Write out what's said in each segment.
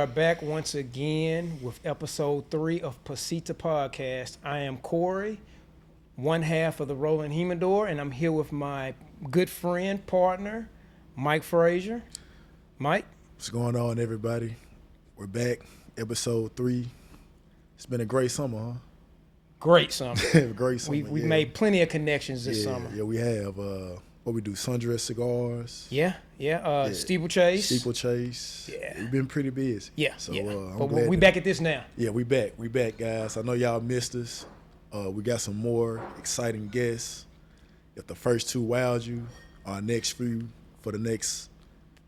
are back once again with episode 3 of PSSITA Podcast. I am Corey, one half of the Rolling Humidor, and I'm here with my good friend, partner, Mike Frazier. Mike? What's going on, everybody? We're back, episode 3. It's been a great summer, huh? Great summer. Great summer. We've made plenty of connections this summer. Yeah, we have. What we do, Sundress Cigars. Yeah. Steeplechase. Steeplechase. Yeah. We've been pretty busy. Yeah. So, But we back at this now. Yeah, we back. We back, guys. I know y'all missed us. We got some more exciting guests. If the first 2 wowed you, our next few for the next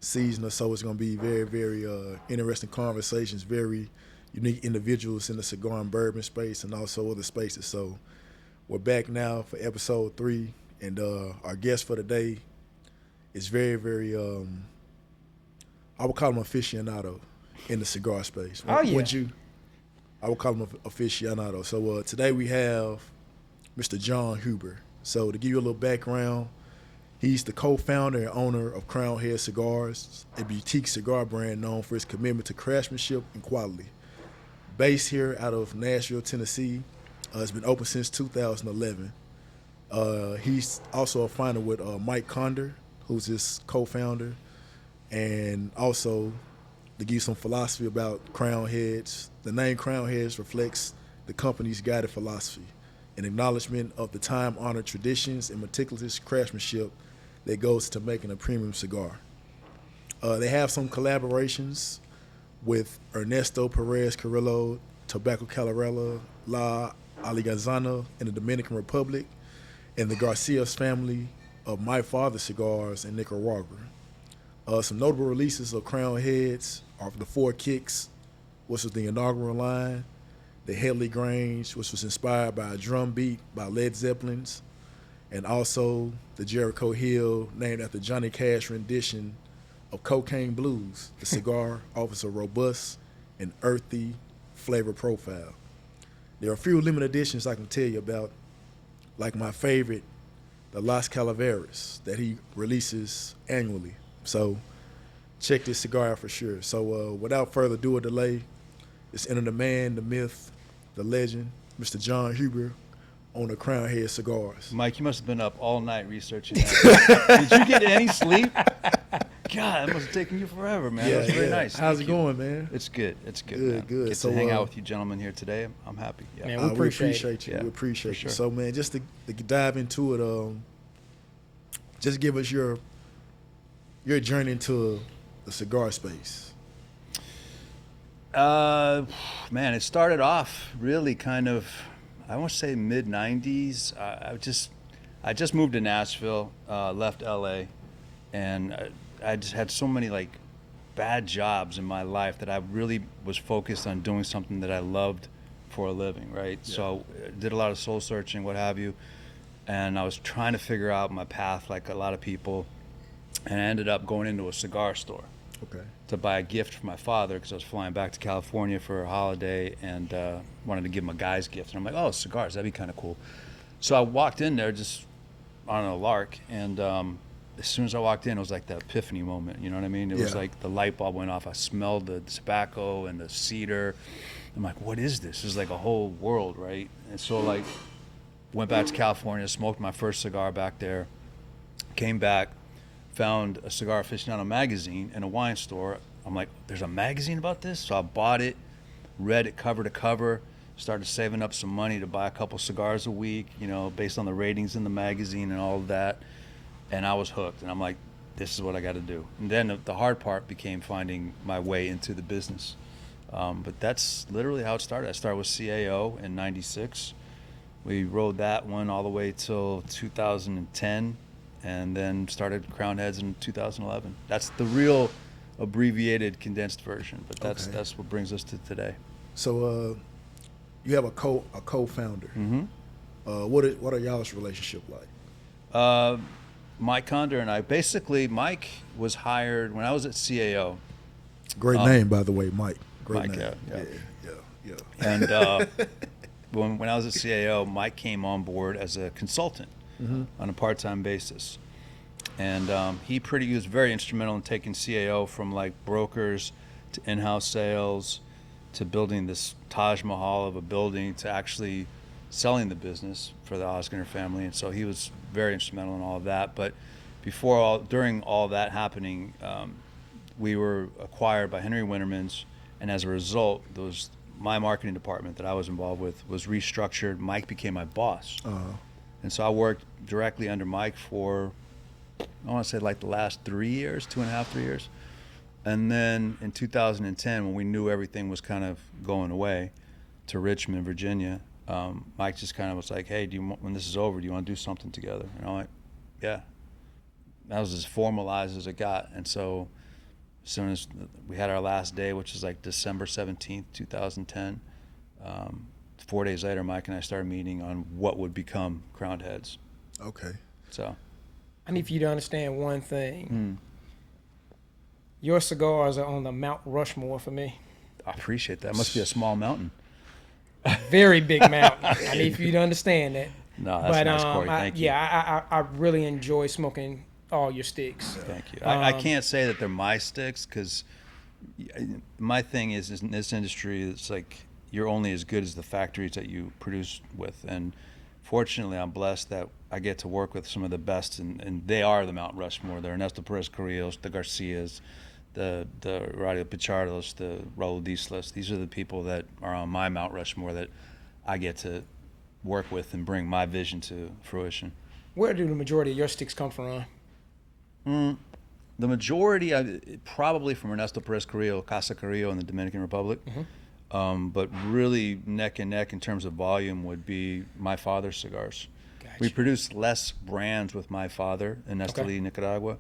season or so is going to be very, very interesting conversations, very unique individuals in the cigar and bourbon space and also other spaces. So we're back now for episode 3, and our guest for today is very, very, I would call him aficionado in the cigar space. Would you? I would call him aficionado. So today we have Mr. Jon Huber. So to give you a little background, he's the co-founder and owner of Crowned Head Cigars, a boutique cigar brand known for its commitment to craftsmanship and quality. Based here out of Nashville, Tennessee, it's been open since 2011. He's also a founder with Mike Conder, who's his co-founder, and also to give you some philosophy about Crowned Heads. The name Crowned Heads reflects the company's guided philosophy, an acknowledgement of the time-honored traditions and meticulous craftsmanship that goes to making a premium cigar. They have some collaborations with Ernesto Perez Carrillo, Tobacco Calarella, La Aligazana in the Dominican Republic, and the Garcias family of My Father Cigars in Nicaragua. Some notable releases of Crowned Heads are the 4 Kicks, which was the inaugural line, the Headley Grange, which was inspired by a drum beat by Led Zeppelins, and also the Jericho Hill, named after Johnny Cash rendition of Cocaine Blues. The cigar offers a robust and earthy flavor profile. There are a few limited editions I can tell you about, like my favorite, the Las Calaveras, that he releases annually. So check this cigar out for sure. So without further ado or delay, let's enter the man, the myth, the legend, Mr. Jon Huber, on the Crowned Head Cigars. Mike, you must have been up all night researching that. Did you get any sleep? God, that must have taken you forever, man. That was very nice. How's it going, man? It's good. It's good, Good, man. good. Get So, to hang out with you gentlemen here today. I'm happy. Yeah. Man, we appreciate you. Yeah, We appreciate for you. sure. So, man, just to dive into it, just give us your journey into the cigar space. Man, it started off really kind of, I want to say mid-90s. I just moved to Nashville, left LA, and I just had so many like bad jobs in my life that I really was focused on doing something that I loved for a living, right? Yeah. So I did a lot of soul searching, what have you, and I was trying to figure out my path like a lot of people, and I ended up going into a cigar store to buy a gift for my father because I was flying back to California for a holiday and wanted to give him a guy's gift. And I'm like, oh, cigars, that'd be kind of cool. So I walked in there just on a lark, and as soon as I walked in, it was like that epiphany moment, you know what I mean? It was like the light bulb went off. I smelled the tobacco and the cedar. I'm like, what is this? This is like a whole world, right? And so like went back to California, smoked my first cigar back there, came back, found a Cigar Aficionado magazine in a wine store. I'm like, there's a magazine about this? So I bought it, read it cover to cover, started saving up some money to buy a couple cigars a week, you know, based on the ratings in the magazine and all of that. And I was hooked. And I'm like, this is what I got to do. And then the hard part became finding my way into the business. But that's literally how it started. I started with CAO in 96. We rode that one all the way till 2010. And then started Crowned Heads in 2011. That's the real abbreviated, condensed version, but that's what brings us to today. So you have a co-founder. Mm-hmm. What are y'all's relationship like? Mike Conder and I, basically, Mike was hired when I was at CAO. Great name, by the way, Mike. Great Mike, name. Yeah. Yeah. And when I was at CAO, Mike came on board as a consultant on a part-time basis. And he was very instrumental in taking CAO from like brokers to in-house sales, to building this Taj Mahal of a building, to actually selling the business for the Osgener family. And so he was very instrumental in all of that. But during all that happening, we were acquired by Henry Winterman's, and as a result, my marketing department that I was involved with was restructured. Mike became my boss. And so I worked directly under Mike for, I want to say like the last 3 years, 2.5, 3 years. And then in 2010, when we knew everything was kind of going away to Richmond, Virginia, Mike just kind of was like, hey, when this is over, do you want to do something together? And I'm like, yeah. That was as formalized as it got. And so as soon as we had our last day, which is like December 17th, 2010, 4 days later, Mike and I started meeting on what would become Crowned Heads. Okay. So I need for you to understand one thing. Your cigars are on the Mount Rushmore for me. I appreciate that. It must be a small mountain. Very big mountain. I need for you to understand that. No, that's nice, Corey. Thank you. Yeah, I really enjoy smoking all your sticks. Thank you. I can't say that they're my sticks, because my thing is in this industry, it's like you're only as good as the factories that you produce with. And fortunately, I'm blessed that I get to work with some of the best, and they are the Mount Rushmore. The Ernesto Perez Carrillos, the Garcias, the Radio Pichardos, the Raul Dislas. These are the people that are on my Mount Rushmore that I get to work with and bring my vision to fruition. Where do the majority of your sticks come from? The majority, probably from Ernesto Perez Carrillo, Casa Carrillo in the Dominican Republic. But really neck and neck in terms of volume would be my father's cigars. Gotcha. We produce less brands with my father in Esteli, Nicaragua,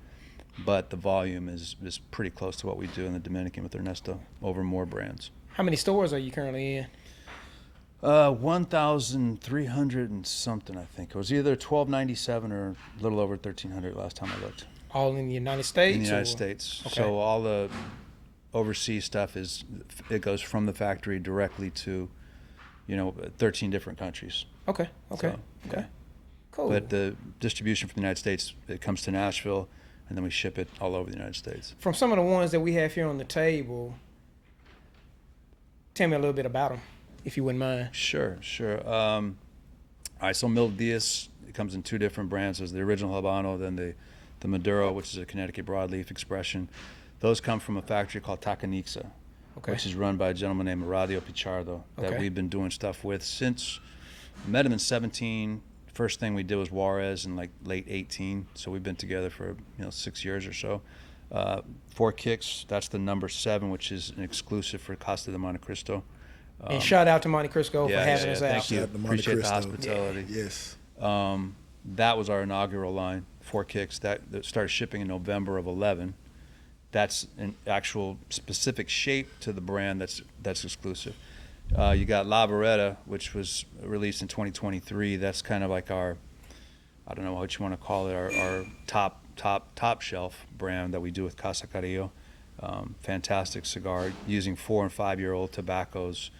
but the volume is pretty close to what we do in the Dominican with Ernesto, over more brands. How many stores are you currently in? 1,300 and something, I think. It was either 1,297 or a little over 1,300 last time I looked. All in the United States? In the United States. Okay. So all the overseas stuff it goes from the factory directly to, 13 different countries. Okay. So, yeah. Cool. But the distribution from the United States, it comes to Nashville, and then we ship it all over the United States. From some of the ones that we have here on the table, tell me a little bit about them, if you wouldn't mind. Sure. All right, so Mil Diaz, it comes in two different brands. There's the original Habano, then the Maduro, which is a Connecticut broadleaf expression. Those come from a factory called Tacanixa, which is run by a gentleman named Radio Pichardo that we've been doing stuff with since I met him in 17. First thing we did was Juarez in like late 18. So we've been together for 6 years or so. Four Kicks, that's the number 7, which is an exclusive for Costa de Monte Cristo. And shout out to Monte Cristo for having us out. Thank you. Appreciate the hospitality. Yeah. Yes. That was our inaugural line, Four Kicks, that started shipping in November of 11. That's an actual specific shape to the brand that's exclusive. You got La Beretta, which was released in 2023. That's kind of like our, I don't know what you want to call it, our top shelf brand that we do with Casa Carrillo. Fantastic cigar, using 4 and 5 year old tobaccos,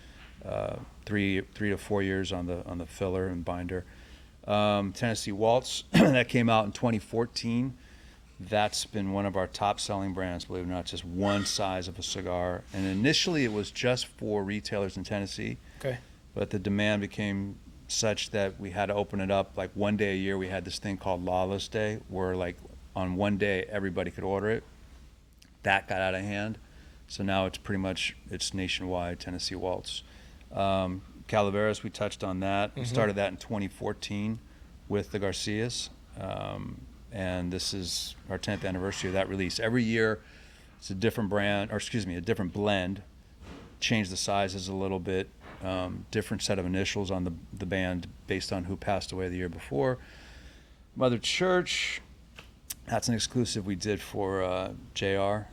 3 to 4 years on the filler and binder. Tennessee Waltz that came out in 2014. That's been one of our top selling brands, believe it or not, just one size of a cigar. And initially it was just for retailers in Tennessee. Okay. But the demand became such that we had to open it up. Like one day a year we had this thing called Lawless Day, where like on one day everybody could order it. That got out of hand. So now it's nationwide, Tennessee Waltz. Calaveras, we touched on that. We started that in 2014 with the Garcias. And this is our 10th anniversary of that release. Every year, it's a different brand, a different blend. Change the sizes a little bit. Different set of initials on the band based on who passed away the year before. Mother Church, that's an exclusive we did for JR.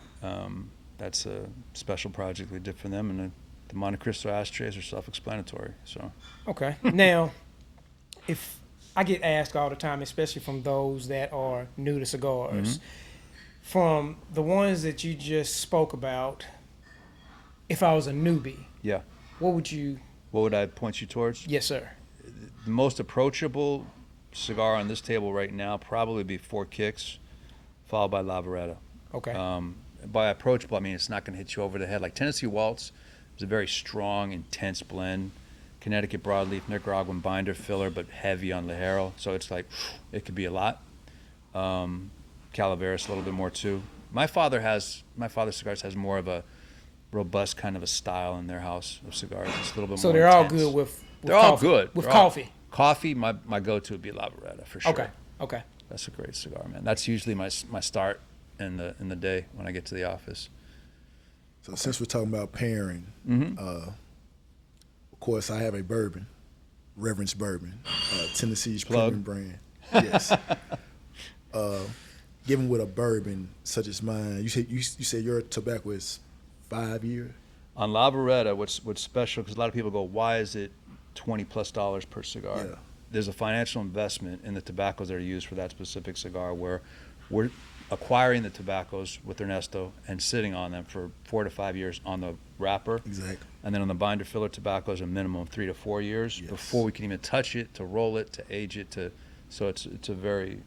That's a special project we did for them, and the Monte Cristo ashtrays are self-explanatory. So. Okay. Now, if I get asked all the time, especially from those that are new to cigars, from the ones that you just spoke about, if I was a newbie, what would I point you towards? Yes, sir. The most approachable cigar on this table right now probably be Four Kicks, followed by La Beretta. Okay. by approachable, I mean it's not going to hit you over the head. Like Tennessee Waltz is a very strong, intense blend. Connecticut Broadleaf, Nicaraguan binder filler, but heavy on Ligero. So it's like, it could be a lot. Calaveras a little bit more too. My father Cigars has more of a robust kind of a style in their house of cigars. It's a little bit so more they're intense. all good with they're coffee. all good. With They're coffee. Coffee, my go-to would be La Beretta for sure. Okay. That's a great cigar, man. That's usually my start in the day when I get to the office. So since we're talking about pairing, of course I have a bourbon, Reverence Bourbon, Tennessee's premium brand. Yes. Given with a bourbon such as mine, you said your tobacco is 5 years. On La Beretta, what's special, because a lot of people go, why is it $20+ per cigar? Yeah. There's a financial investment in the tobaccos that are used for that specific cigar, where we're acquiring the tobaccos with Ernesto and sitting on them for 4 to 5 years on the wrapper. Exactly. And then on the binder filler tobaccos, a minimum of 3 to 4 years before we can even touch it, to roll it, to age it, so it's a very.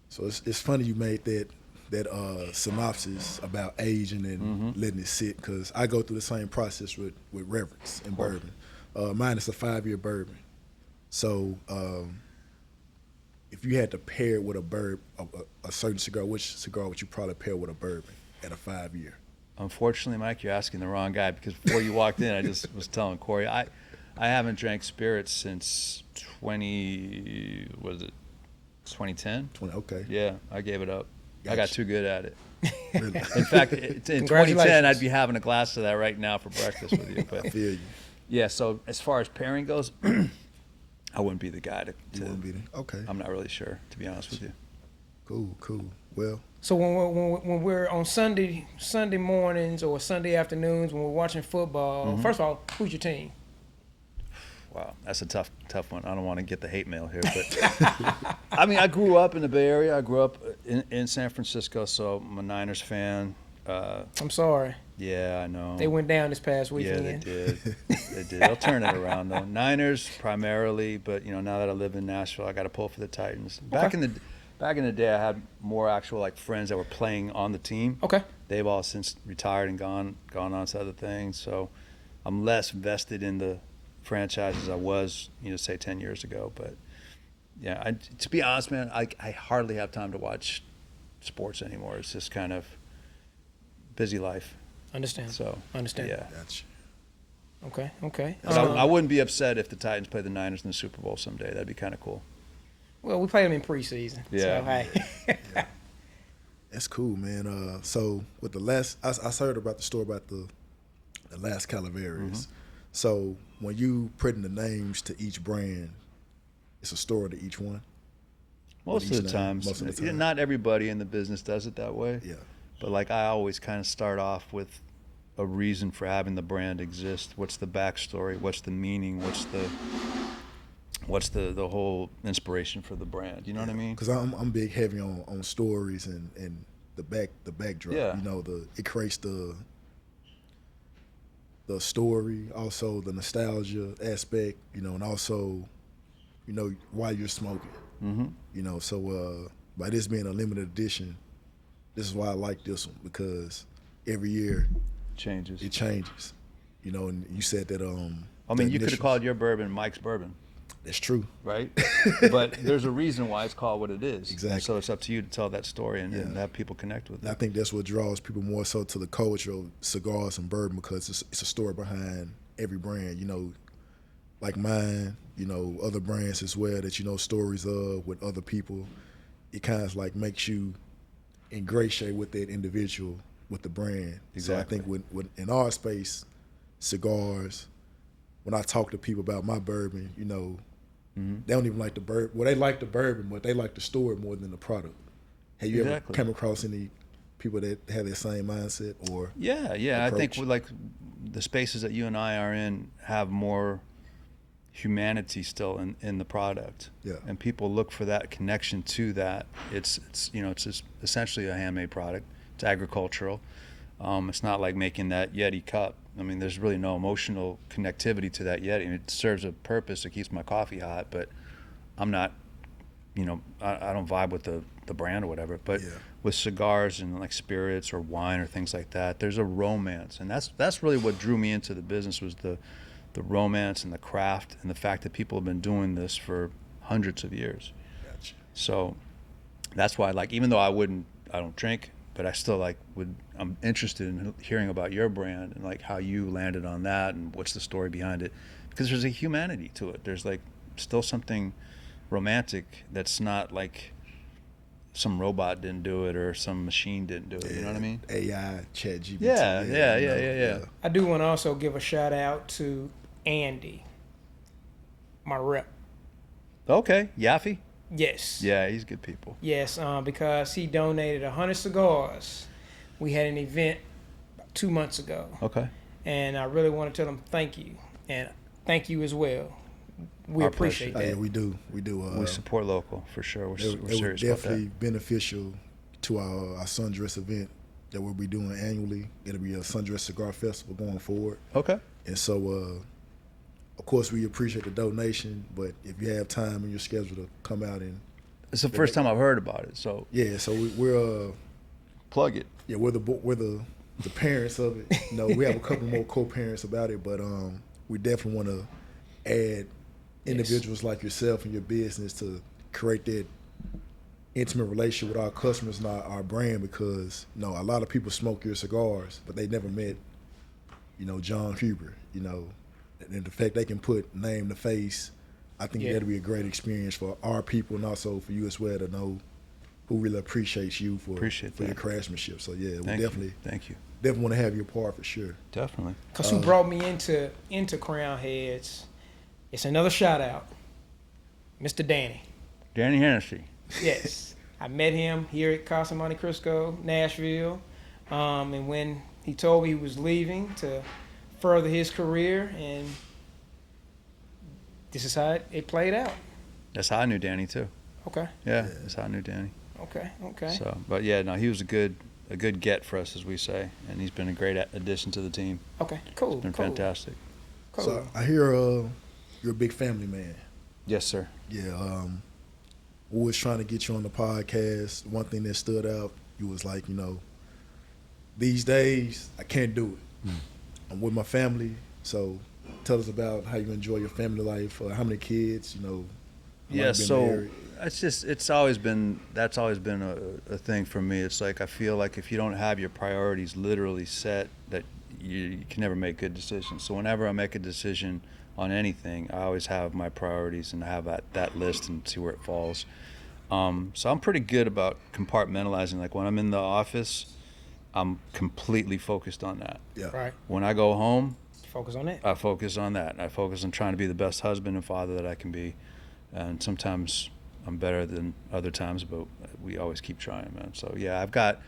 So it's funny you made that synopsis about aging and letting it sit, because I go through the same process with Reverence and bourbon. Mine is a 5-year bourbon. So if you had to pair it with a certain cigar, which cigar would you probably pair with a bourbon at a 5-year? Unfortunately, Mike, you're asking the wrong guy, because before you walked in, I just was telling Corey, I haven't drank spirits since 2010? Okay. Yeah, I gave it up. Gotcha. I got too good at it. Really? In fact, in 2010, I'd be having a glass of that right now for breakfast with you. But I feel you. yeah, so as far as pairing goes, I wouldn't be the guy to You wouldn't be there? Okay. I'm not really sure, to be honest with you. Cool. Well, So when we're on Sunday mornings or Sunday afternoons when we're watching football, first of all, who's your team? Wow, that's a tough one. I don't want to get the hate mail here, but I mean, I grew up in the Bay Area. I grew up in San Francisco, so I'm a Niners fan. I'm sorry. Yeah, I know. They went down this past weekend. Yeah, they did. They did. They'll turn it around though. Niners primarily, but now that I live in Nashville, I got to pull for the Titans. Back in the day, I had more actual friends that were playing on the team. Okay. They've all since retired and gone on to other things. So I'm less vested in the franchise as I was, say 10 years ago. But yeah, to be honest, man, I hardly have time to watch sports anymore. It's just kind of busy life. Understand. So understand. Yeah. gotcha. Okay. I wouldn't be upset if the Titans play the Niners in the Super Bowl someday. That'd be kind of cool. Well, we played them in preseason. Yeah. So, hey. Yeah. That's cool, man. So with the last, I heard about the story about the last Calaveras. So when you put in the names to each brand, it's a story to each one? Most of the time. Not everybody in the business does it that way. Yeah. But I always kind of start off with a reason for having the brand exist. What's the backstory? What's the meaning? What's the whole inspiration for the brand? You know what I mean? Because I'm big heavy on stories and the backdrop. Yeah. It creates the story, also the nostalgia aspect, and also, why you're smoking. So by this being a limited edition, this is why I like this one, because every year it changes. And you said that I mean, you could have called your bourbon Mike's Bourbon. That's true. Right? But there's a reason why it's called what it is. Exactly. And so it's up to you to tell that story and have people connect with it. And I think that's what draws people more so to the culture of cigars and bourbon, because it's a story behind every brand. Like mine, other brands as well that stories of with other people. It kind of makes you ingratiate with that individual, with the brand. Exactly. So I think with in our space, cigars, when I talk to people about my bourbon, they don't even like the bourbon. Well, they like the bourbon, but they like the story more than the product. Have you ever come across any people that have that same mindset or Yeah. approach? I think the spaces that you and I are in have more humanity still in the product. Yeah. And people look for that connection to that. It's just essentially a handmade product. It's agricultural. It's not like making that Yeti cup. I mean, there's really no emotional connectivity to that Yeti. It serves a purpose. It keeps my coffee hot, but I'm not I don't vibe with the brand or whatever, but with cigars and like spirits or wine or things like that, there's a romance, and that's really what drew me into the business, was the romance and the craft and the fact that people have been doing this for hundreds of years. Gotcha. So that's why, like, even though I don't drink, but I still I'm interested in hearing about your brand and like how you landed on that and what's the story behind it, because there's a humanity to it. There's like still something romantic that's not like some robot didn't do it or some machine didn't do it. You know what I mean? AI, ChatGPT. Yeah. I do want to also give a shout out to Andy, my rep. Okay, Yaffe? Yes. Yeah, he's good people. Yes, because he donated 100 cigars. We had an event 2 months ago. Okay. And I really want to tell him thank you. And thank you as well. We appreciate that. Yeah, we do. We support local, for sure. We're serious it was definitely about that. beneficial to our sundress event that we'll be doing annually. It'll be a sundress cigar festival going forward. Okay. And so, of course, we appreciate the donation, but if you have time in your schedule to come out and... It's the first time I've heard about it, so... Yeah, so we're... Plug it. Yeah, we're the parents of it. We have a couple more co-parents about it, but we definitely want to add individuals like yourself and your business to create that intimate relationship with our customers and our brand, because a lot of people smoke your cigars, but they never met, Jon Huber, and the fact they can put name to face, I think that'll be a great experience for our people and also for you as well to know who really appreciates you for your craftsmanship. So we definitely want to have your part for sure. Definitely. Because who brought me into Crowned Heads? It's another shout out, Mr. Danny. Danny Hennessy. Yes, I met him here at Casa Monte Cristo, Nashville, and when he told me he was leaving to further his career, and this is how it played out. That's how I knew Danny too. Okay. Yeah, that's how I knew Danny. Okay. So, but yeah, no, he was a good get for us, as we say, and he's been a great addition to the team. Okay, cool. It's been fantastic. Cool. So I hear you're a big family man. Yes, sir. Yeah. We was trying to get you on the podcast. One thing that stood out, you was like, these days I can't do it. I'm with my family, so tell us about how you enjoy your family life. How many kids? Yeah, so that's always been a thing for me. It's like I feel like if you don't have your priorities literally set, that you can never make good decisions. So whenever I make a decision on anything, I always have my priorities and have that list and see where it falls. So I'm pretty good about compartmentalizing. Like when I'm in the office, I'm completely focused on that. Yeah. Right. When I go home, Focus on it. I focus on that. I focus on trying to be the best husband and father that I can be. And sometimes I'm better than other times, but we always keep trying, man. So yeah, I've got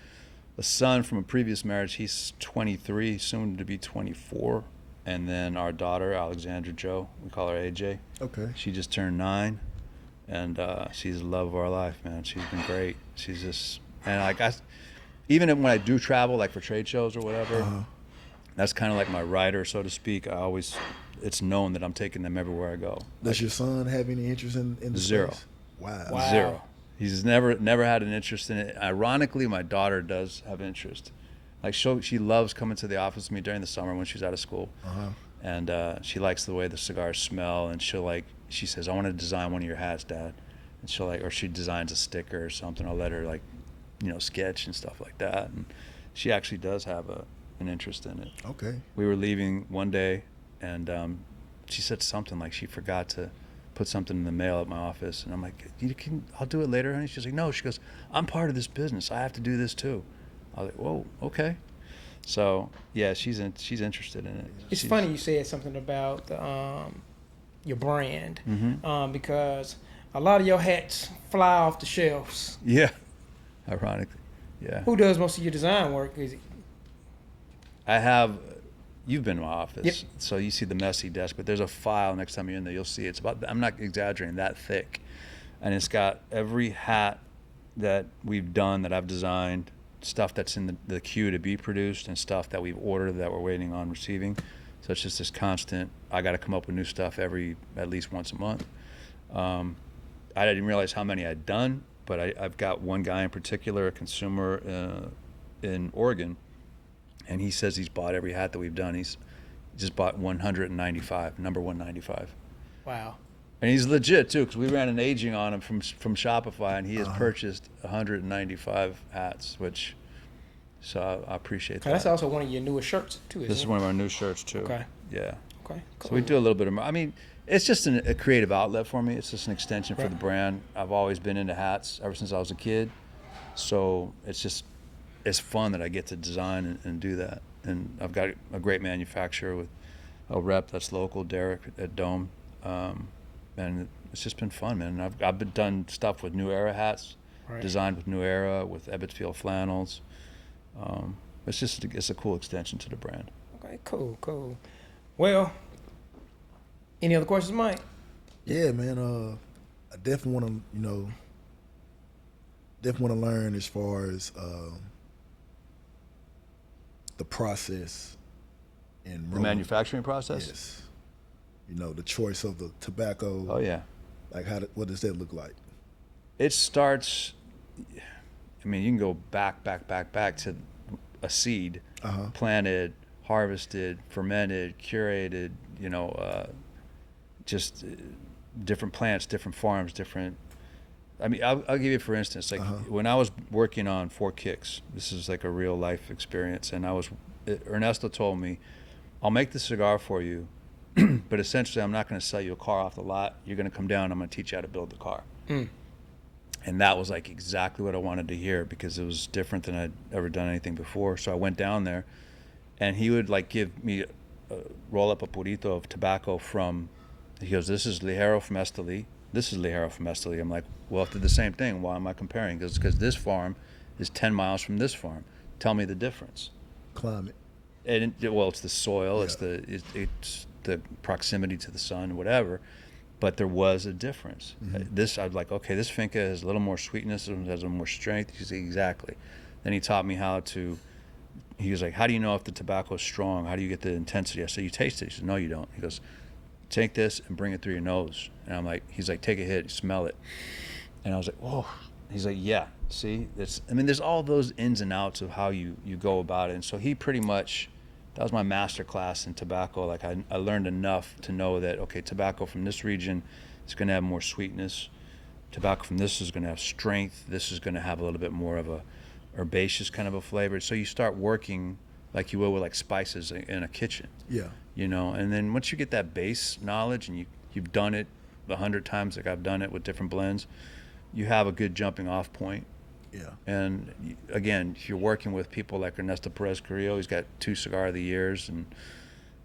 a son from a previous marriage. He's 23, soon to be 24. And then our daughter, Alexandra Jo, we call her AJ. Okay. She just turned 9, and she's the love of our life, man. She's been great. She's just, and even when I do travel, like for trade shows or whatever, that's kind of like my rider, so to speak. It's known that I'm taking them everywhere I go. Does your son have any interest in the Zero. space? Wow. Zero. He's never had an interest in it. Ironically, my daughter does have interest. Like she loves coming to the office with me during the summer when she's out of school, and she likes the way the cigars smell. And she says, "I want to design one of your hats, Dad." And or she designs a sticker or something. I'll let her sketch and stuff like that. And she actually does have an interest in it. Okay. We were leaving one day, and she said something like she forgot to put something in the mail at my office, and I'm like, I'll do it later, honey. She's like, no. She goes, I'm part of this business. I have to do this too. I was like, whoa, okay. So yeah, she's interested in it. It's funny you said something about your brand, because a lot of your hats fly off the shelves. Yeah, ironically, yeah. Who does most of your design work? Is it? You've been in my office, yep. So you see the messy desk, but there's a file next time you're in there. You'll see it's about, I'm not exaggerating, that thick, and it's got every hat that we've done, that I've designed, stuff that's in the queue to be produced, and stuff that we've ordered that we're waiting on receiving. So it's just this constant, I got to come up with new stuff at least once a month. I didn't realize how many I'd done, but I've got one guy in particular, a consumer in Oregon, and he says he's bought every hat that we've done. He's just bought 195, number 195. Wow. And he's legit too, because we ran an aging on him from Shopify, and he has purchased 195 hats, which, so I appreciate that. That's also one of your newest shirts too, isn't it? This is one of our new shirts too. Okay. Yeah. Okay, cool. So we do a little bit of, I mean, it's just a creative outlet for me. It's just an extension for the brand. I've always been into hats ever since I was a kid. So it's fun that I get to design and do that. And I've got a great manufacturer with a rep that's local, Derek at Dome. And it's just been fun, man. I've been done stuff with New Era hats, designed with New Era, with Ebbetsfield flannels. It's a cool extension to the brand. Okay, cool. Well, any other questions, Mike? Yeah, man. I definitely want to learn as far as the process and the manufacturing process. Yes. The choice of the tobacco. Oh yeah. Like what does that look like? It starts. I mean, you can go back to a seed, planted, harvested, fermented, curated. Just different plants, different farms, different. I mean, I'll give you for instance, like when I was working on 4 Kicks, this is like a real life experience, and Ernesto told me, I'll make the cigar for you, but essentially I'm not going to sell you a car off the lot. You're going to come down, I'm going to teach you how to build the car. And that was like exactly what I wanted to hear, because it was different than I'd ever done anything before. So I went down there, and he would like give me roll up a burrito of tobacco he goes, this is Ligero from Esteli. This is Ligero from Esteli. I'm like, well, if they're the same thing, why am I comparing? Because this farm is 10 miles from this farm. Tell me the difference. Climate. It's the soil, it's the proximity to the sun, whatever. But there was a difference. I'm like, okay, this Finca has a little more sweetness, it has a little more strength. He said, exactly. Then he taught me he was like, how do you know if the tobacco is strong? How do you get the intensity? I said, you taste it. He said, no, you don't. He goes, take this and bring it through your nose. And he's like, take a hit, smell it. And I was like, whoa. He's like, yeah, see? There's all those ins and outs of how you go about it. And so he pretty much, that was my master class in tobacco. Like I learned enough to know that, okay, tobacco from this region is going to have more sweetness. Tobacco from this is going to have strength. This is going to have a little bit more of a herbaceous kind of a flavor. So you start working like you will with like spices in a kitchen. Yeah. And then once you get that base knowledge and you've done it 100 times, like I've done it with different blends, you have a good jumping off point. Yeah. And again, if you're working with people like Ernesto Perez Carrillo, he's got 2 Cigar of the Years, and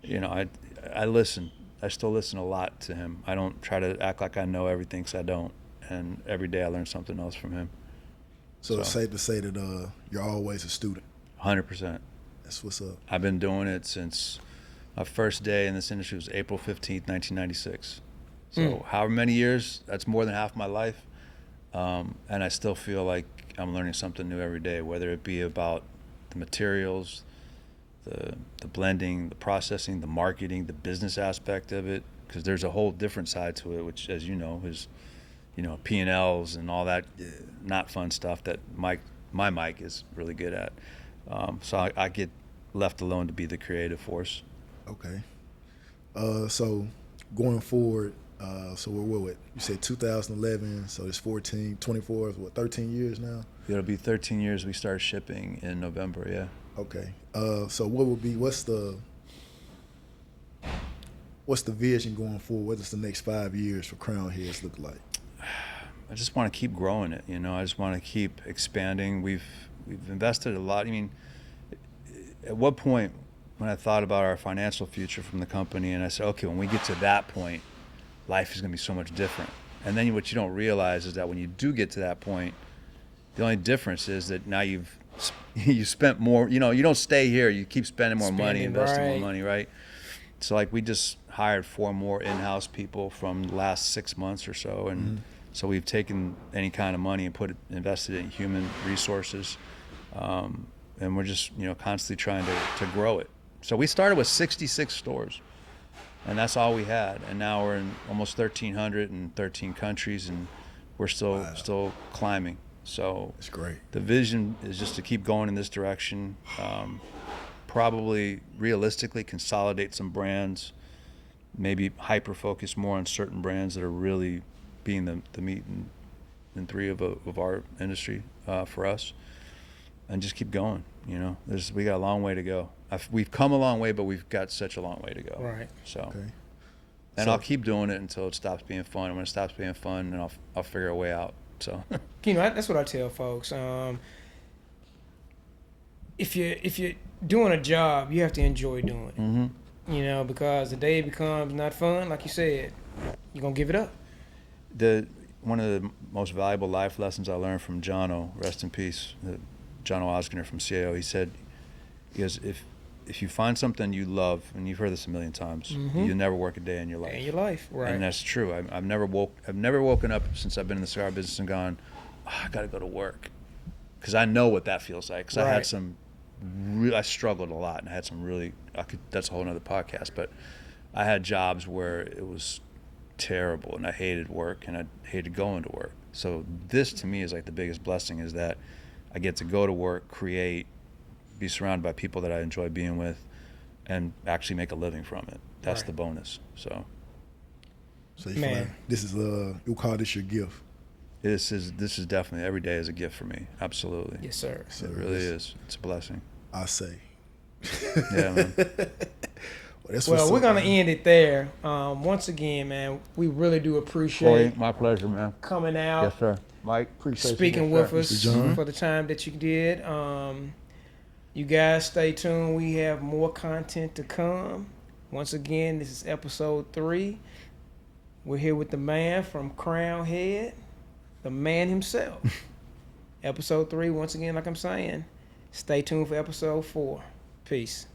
I listen. I still listen a lot to him. I don't try to act like I know everything, because I don't. And every day I learn something else from him. So it's safe to say that you're always a student. 100%. That's what's up. I've been doing it since my first day in this industry was April 15th, 1996. So however many years, that's more than half my life. And I still feel like I'm learning something new every day, whether it be about the materials, the blending, the processing, the marketing, the business aspect of it, because there's a whole different side to it, which, as you know, is P&Ls and all that not fun stuff that my Mike is really good at. So I get left alone to be the creative force. Okay. So going forward, so we're what? You said 2011, so it's 24, 13 years now? It'll be 13 years. We start shipping in November, yeah. Okay. So what's the vision going forward? What does the next 5 years for Crowned Heads look like? I just want to keep growing it, I just want to keep expanding. We've invested a lot. At what point when I thought about our financial future from the company, and I said, okay, when we get to that point, life is going to be so much different. And then what you don't realize is that when you do get to that point, the only difference is that now you spent more, you don't stay here, you keep spending more money, investing more money, right? So like we just hired 4 more in-house people from the last 6 months or so, and so we've taken any kind of money and invested in human resources, and we're just constantly trying to grow it. So we started with 66 stores, and that's all we had, and now we're in almost 1,300 in 13 countries and we're still climbing. So it's great. The vision is just to keep going in this direction. Probably realistically consolidate some brands, maybe hyper focus more on certain brands that are really being the meat and three of our industry for us, and just keep going. We got a long way to go. We've come a long way, but we've got such a long way to go. Right. So, okay. And I'll keep doing it until it stops being fun. And when it stops being fun, then I'll figure a way out. So, that's what I tell folks. If you're doing a job, you have to enjoy doing it. mm-hmm. Because the day it becomes not fun, like you said, you're gonna give it up. One of the most valuable life lessons I learned from Jono, rest in peace, Jono Osgener from CAO. He said, if you find something you love, and you've heard this a million times, you never work a day in your life. Right? And that's true. I've never woken up since I've been in the cigar business and gone, I got to go to work, because I know what that feels like. Because I had I struggled a lot, and I had some really. That's a whole nother podcast. But I had jobs where it was terrible, and I hated work, and I hated going to work. So this to me is like the biggest blessing, is that I get to go to work, create, be surrounded by people that I enjoy being with, and actually make a living from it. That's the bonus. So you feel like this is you'll call this your gift. This is definitely, every day is a gift for me. Absolutely. Yes, sir. It really is. It's a blessing. I say. Yeah, man. Well, we're gonna end it there. Once again, man, we really do appreciate. My pleasure, man. Coming out. Yes, sir. Mike, appreciate speaking with us John. for the time that you did. You guys stay tuned. We have more content to come. Once again, this is episode 3. We're here with the man from Crowned Head, the man himself. Episode 3, once again, like I'm saying, stay tuned for episode 4. Peace.